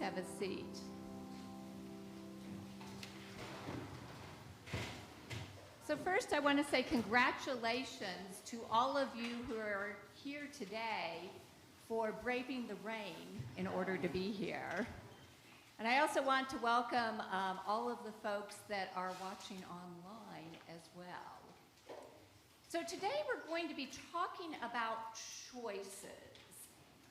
have a seat. So first, I want to say congratulations to all of you who are here today for braving the rain in order to be here. And I also want to welcome all of the folks that are watching online as well. So today we're going to be talking about choices.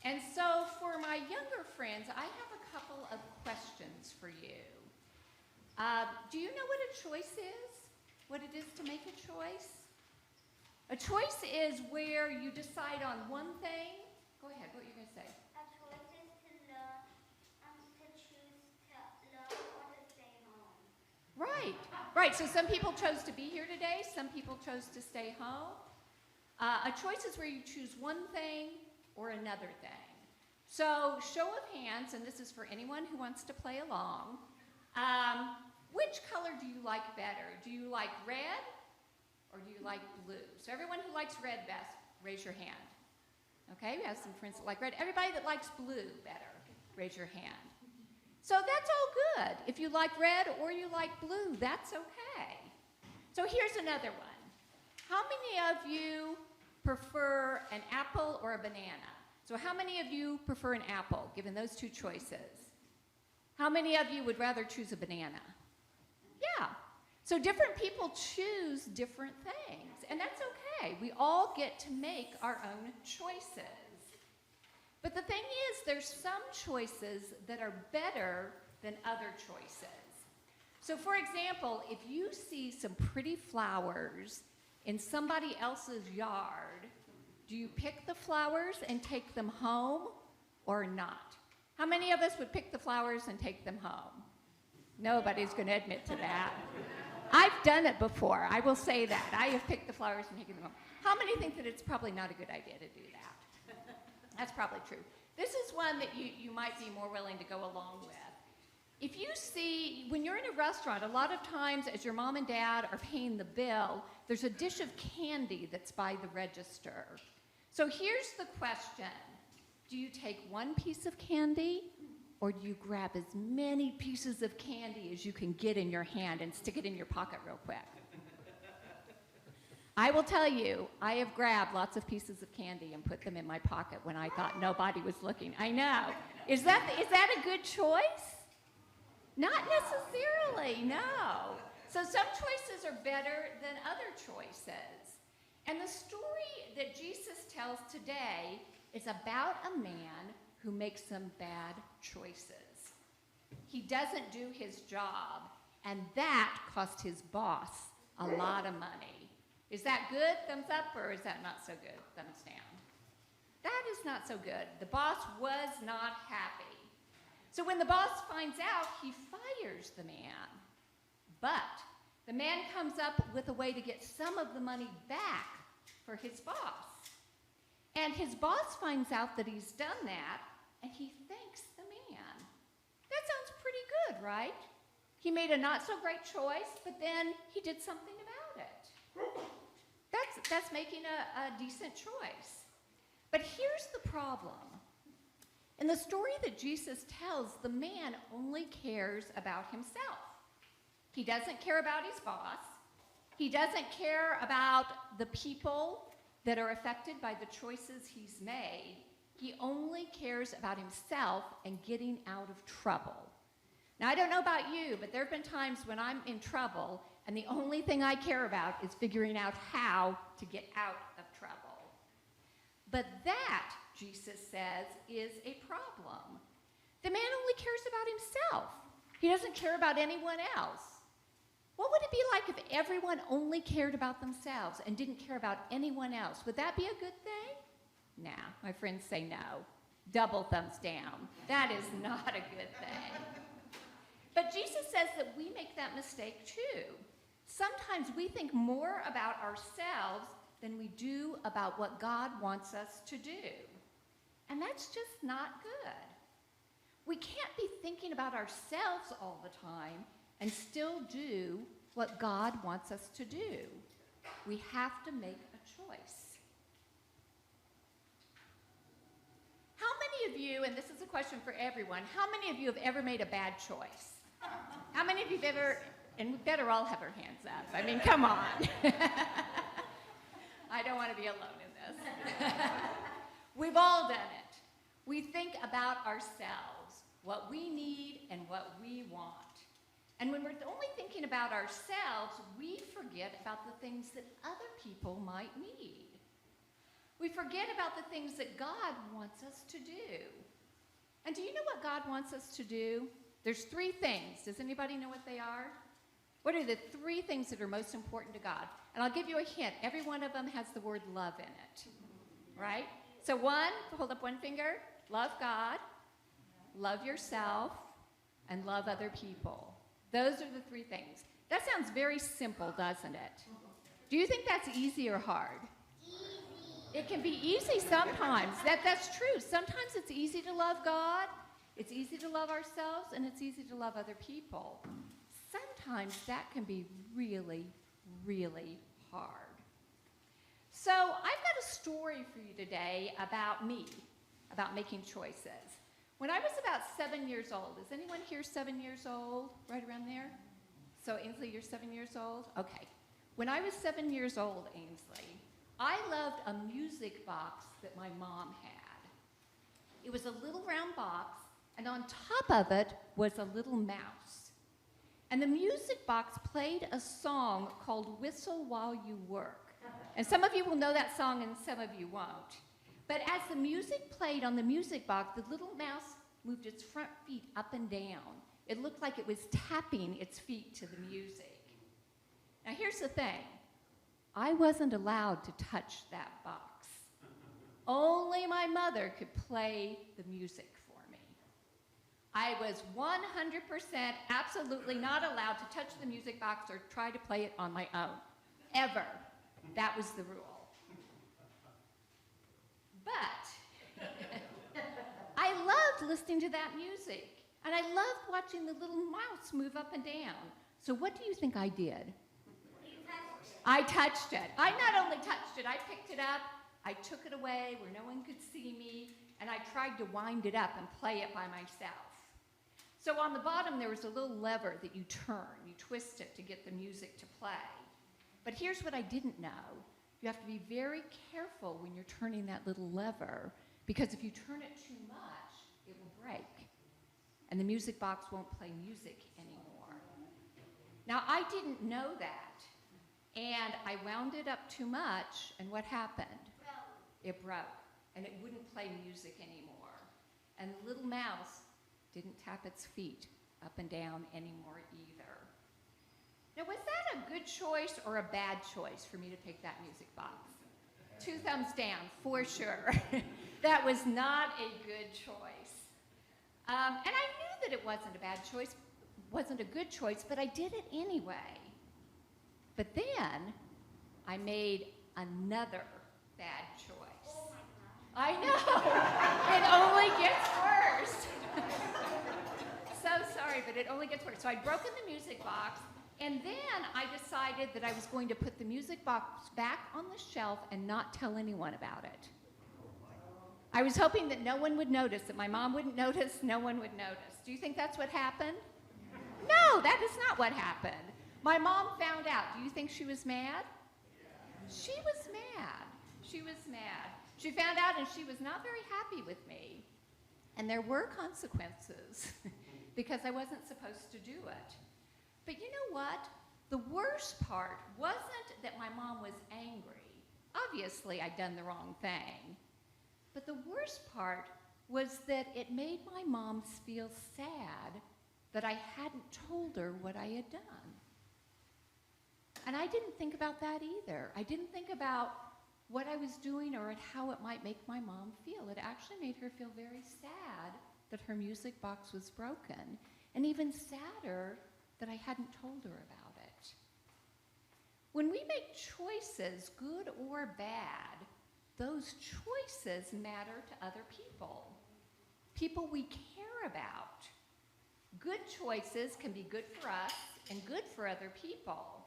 And so for my younger friends, I have a couple of questions for you. Do you know what a choice is? What it is to make a choice? A choice is where you decide on one thing. Go ahead, what are you going to say? A choice is to learn, to choose to learn or to stay home. Right. So some people chose to be here today. Some people chose to stay home. A choice is where you choose one thing or another thing. So show of hands, and this is for anyone who wants to play along. Which color do you like better? Do you like red or do you like blue? So everyone who likes red best, raise your hand. Okay, we have some friends that like red. Everybody that likes blue better, raise your hand. So that's all good. If you like red or you like blue, that's okay. So here's another one. How many of you prefer an apple or a banana? So how many of you prefer an apple, given those two choices? How many of you would rather choose a banana? Yeah. So different people choose different things, and that's okay. We all get to make our own choices. But the thing is, there's some choices that are better than other choices. So for example, if you see some pretty flowers in somebody else's yard, do you pick the flowers and take them home or not? How many of us would pick the flowers and take them home? Nobody's going to admit to that. I've done it before. I will say that. I have picked the flowers and taken them home. How many think that it's probably not a good idea to do that? That's probably true. This is one that you might be more willing to go along with. If you see, when you're in a restaurant, a lot of times as your mom and dad are paying the bill, there's a dish of candy that's by the register. So here's the question. Do you take one piece of candy, or do you grab as many pieces of candy as you can get in your hand and stick it in your pocket real quick? I will tell you, I have grabbed lots of pieces of candy and put them in my pocket when I thought nobody was looking. I know. Is that a good choice? Not necessarily, no. So some choices are better than other choices. And the story that Jesus tells today is about a man who makes some bad choices. He doesn't do his job, and that cost his boss a lot of money. Is that good? Thumbs up, or is that not so good? Thumbs down. That is not so good. The boss was not happy. So when the boss finds out, he fires the man. But the man comes up with a way to get some of the money back for his boss. And his boss finds out that he's done that, and he thanks the man. That sounds pretty good, right? He made a not so great choice, but then he did something about it. That's making a decent choice. But here's the problem. In the story that Jesus tells, the man only cares about himself. He doesn't care about his boss. He doesn't care about the people that are affected by the choices he's made. He only cares about himself and getting out of trouble. Now, I don't know about you, but there have been times when I'm in trouble, and the only thing I care about is figuring out how to get out of trouble. But that, Jesus says, is a problem. The man only cares about himself. He doesn't care about anyone else. What would it be like if everyone only cared about themselves and didn't care about anyone else? Would that be a good thing? Nah, my friends say no. Double thumbs down. That is not a good thing. But Jesus says that we make that mistake too. Sometimes we think more about ourselves than we do about what God wants us to do. And that's just not good. We can't be thinking about ourselves all the time and still do what God wants us to do. We have to make a choice. How many of you, and this is a question for everyone, how many of you have ever made a bad choice? How many of you have ever, and we better all have our hands up. I mean, come on. I don't want to be alone in this. We've all done it. We think about ourselves, what we need and what we want. And when we're only thinking about ourselves, we forget about the things that other people might need. We forget about the things that God wants us to do. And do you know what God wants us to do? There's 3 things. Does anybody know what they are? What are the 3 things that are most important to God? And I'll give you a hint. Every one of them has the word love in it, right? So 1, hold up one finger, love God, love yourself, and love other people. Those are the 3 things. That sounds very simple, doesn't it? Do you think that's easy or hard? Easy. It can be easy sometimes. That's true. Sometimes it's easy to love God, it's easy to love ourselves, and it's easy to love other people. Sometimes that can be really, really hard. So I've got a story for you today about me, about making choices. When I was about 7 years old, is anyone here 7 years old? Right around there? So Ainsley, you're 7 years old? Okay. When I was 7 years old, Ainsley, I loved a music box that my mom had. It was a little round box, and on top of it was a little mouse. And the music box played a song called Whistle While You Work. And some of you will know that song and some of you won't. But as the music played on the music box, the little mouse moved its front feet up and down. It looked like it was tapping its feet to the music. Now here's the thing. I wasn't allowed to touch that box. Only my mother could play the music for me. I was 100% absolutely not allowed to touch the music box or try to play it on my own. Ever. That was the rule. But I loved listening to that music, and I loved watching the little mouse move up and down. So what do you think I did? I touched it. I not only touched it, I picked it up, I took it away where no one could see me, and I tried to wind it up and play it by myself. So on the bottom there was a little lever that you turn, you twist it to get the music to play. But here's what I didn't know. You have to be very careful when you're turning that little lever, because if you turn it too much, it will break. And the music box won't play music anymore. Now, I didn't know that. And I wound it up too much, and what happened? It broke. And it wouldn't play music anymore. And the little mouse didn't tap its feet up and down anymore either. Now, was that a good choice or a bad choice for me to take that music box? 2 thumbs down, for sure. That was not a good choice. And I knew that it wasn't a bad choice, wasn't a good choice, but I did it anyway. But then I made another bad choice. Oh my God. I know. It only gets worse. So sorry, but it only gets worse. So I'd broken the music box, and then I decided that I was going to put the music box back on the shelf and not tell anyone about it. I was hoping that no one would notice, that my mom wouldn't notice, no one would notice. Do you think that's what happened? No, that is not what happened. My mom found out. Do you think she was mad? She was mad. She was mad. She found out, and she was not very happy with me. And there were consequences because I wasn't supposed to do it. But you know what? The worst part wasn't that my mom was angry. Obviously, I'd done the wrong thing. But the worst part was that it made my mom feel sad that I hadn't told her what I had done. And I didn't think about that either. I didn't think about what I was doing or how it might make my mom feel. It actually made her feel very sad that her music box was broken, and even sadder that I hadn't told her about it. When we make choices, good or bad, those choices matter to other people, people we care about. Good choices can be good for us and good for other people.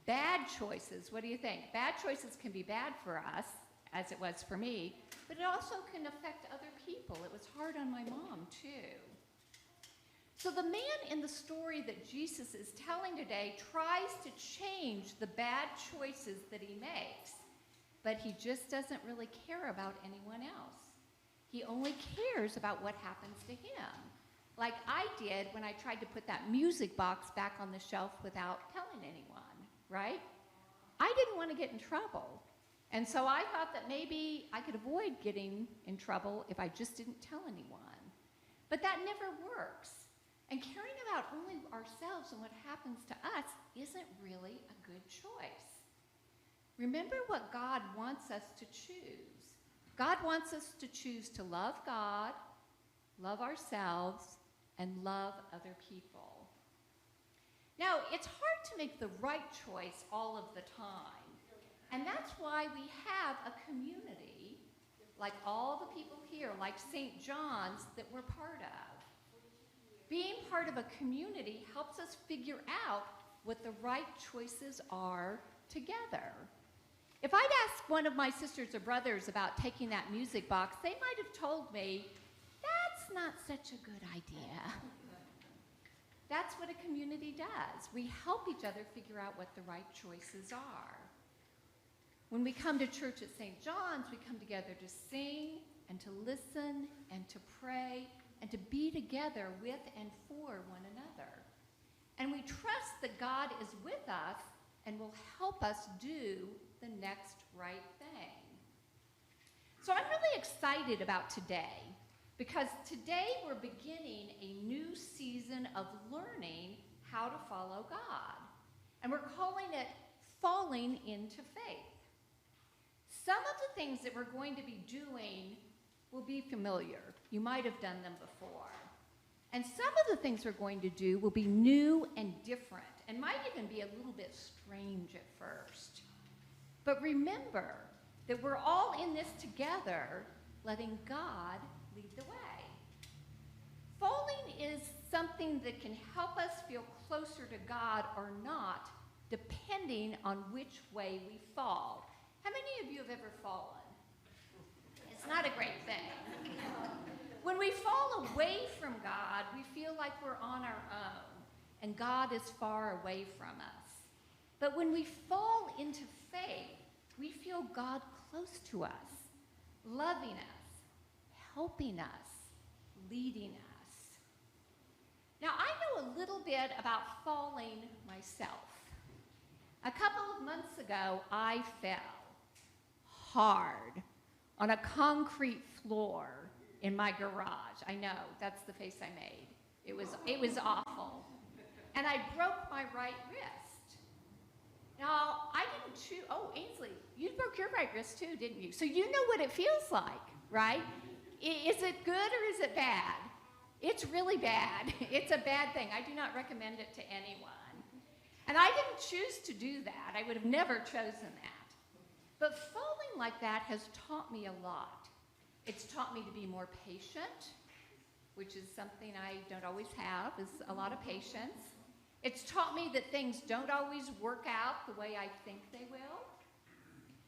Bad choices, what do you think? Bad choices can be bad for us, as it was for me, but it also can affect other people. It was hard on my mom, too. So the man in the story that Jesus is telling today tries to change the bad choices that he makes, but he just doesn't really care about anyone else. He only cares about what happens to him, like I did when I tried to put that music box back on the shelf without telling anyone, right? I didn't want to get in trouble, and so I thought that maybe I could avoid getting in trouble if I just didn't tell anyone. But that never works. And caring about only ourselves and what happens to us isn't really a good choice. Remember what God wants us to choose. God wants us to choose to love God, love ourselves, and love other people. Now, it's hard to make the right choice all of the time. And that's why we have a community, like all the people here, like St. John's, that we're part of. Being part of a community helps us figure out what the right choices are together. If I'd asked one of my sisters or brothers about taking that music box, they might have told me, that's not such a good idea. That's what a community does. We help each other figure out what the right choices are. When we come to church at St. John's, we come together to sing and to listen and to pray and to be together with and for one another. And we trust that God is with us and will help us do the next right thing. So I'm really excited about today, because today we're beginning a new season of learning how to follow God. And we're calling it Falling into Faith. Some of the things that we're going to be doing will be familiar. You might have done them before. And some of the things we're going to do will be new and different, and might even be a little bit strange at first. But remember that we're all in this together, letting God lead the way. Falling is something that can help us feel closer to God or not, depending on which way we fall. How many of you have ever fallen? It's not a great thing. When we fall away from God, we feel like we're on our own, and God is far away from us. But when we fall into faith, we feel God close to us, loving us, helping us, leading us. Now, I know a little bit about falling myself. A couple of months ago, I fell hard on a concrete floor in my garage. I know, that's the face I made. It was awful. And I broke my right wrist. Now, I didn't choose, oh, Ainsley, you broke your right wrist too, didn't you? So you know what it feels like, right? Is it good or is it bad? It's really bad. It's a bad thing. I do not recommend it to anyone. And I didn't choose to do that. I would have never chosen that. But falling like that has taught me a lot. It's taught me to be more patient, which is something I don't always have, is a lot of patience. It's taught me that things don't always work out the way I think they will.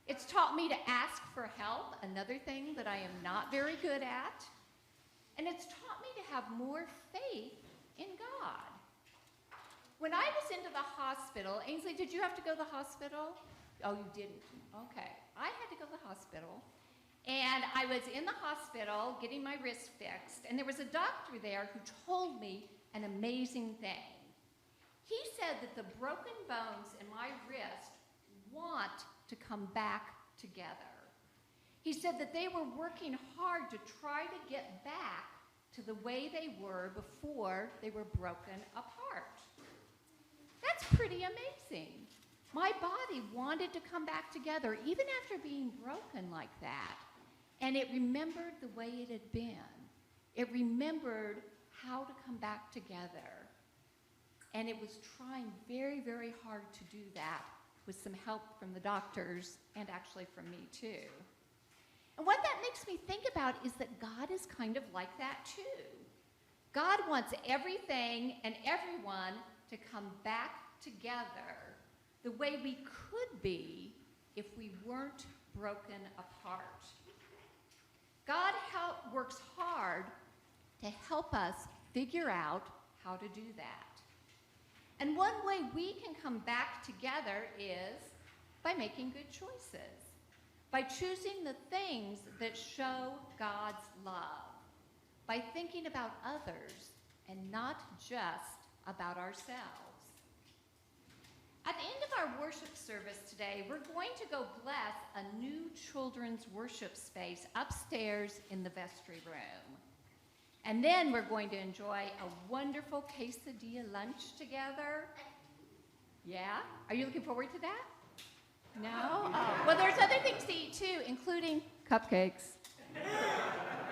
It's taught me to ask for help, another thing that I am not very good at. And it's taught me to have more faith in God. When I was into the hospital, Ainsley, did you have to go to the hospital? Oh, you didn't. Okay. I had to go to the hospital. And I was in the hospital getting my wrist fixed, and there was a doctor there who told me an amazing thing. He said that the broken bones in my wrist want to come back together. He said that they were working hard to try to get back to the way they were before they were broken apart. That's pretty amazing. My body wanted to come back together even after being broken like that. And it remembered the way it had been. It remembered how to come back together. And it was trying very, very hard to do that with some help from the doctors and actually from me too. And what that makes me think about is that God is kind of like that too. God wants everything and everyone to come back together the way we could be if we weren't broken apart. God works hard to help us figure out how to do that. And one way we can come back together is by making good choices, by choosing the things that show God's love, by thinking about others and not just about ourselves. At the end of our worship service today, we're going to go bless a new children's worship space upstairs in the vestry room. And then we're going to enjoy a wonderful quesadilla lunch together. Yeah? Are you looking forward to that? No? Oh. Well, there's other things to eat too, including cupcakes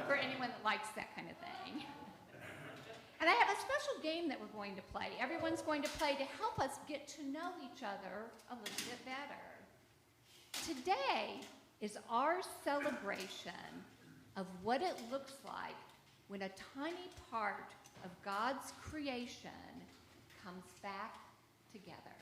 for anyone that likes that kind of thing. And I have a special game that we're going to play. Everyone's going to play to help us get to know each other a little bit better. Today is our celebration of what it looks like when a tiny part of God's creation comes back together.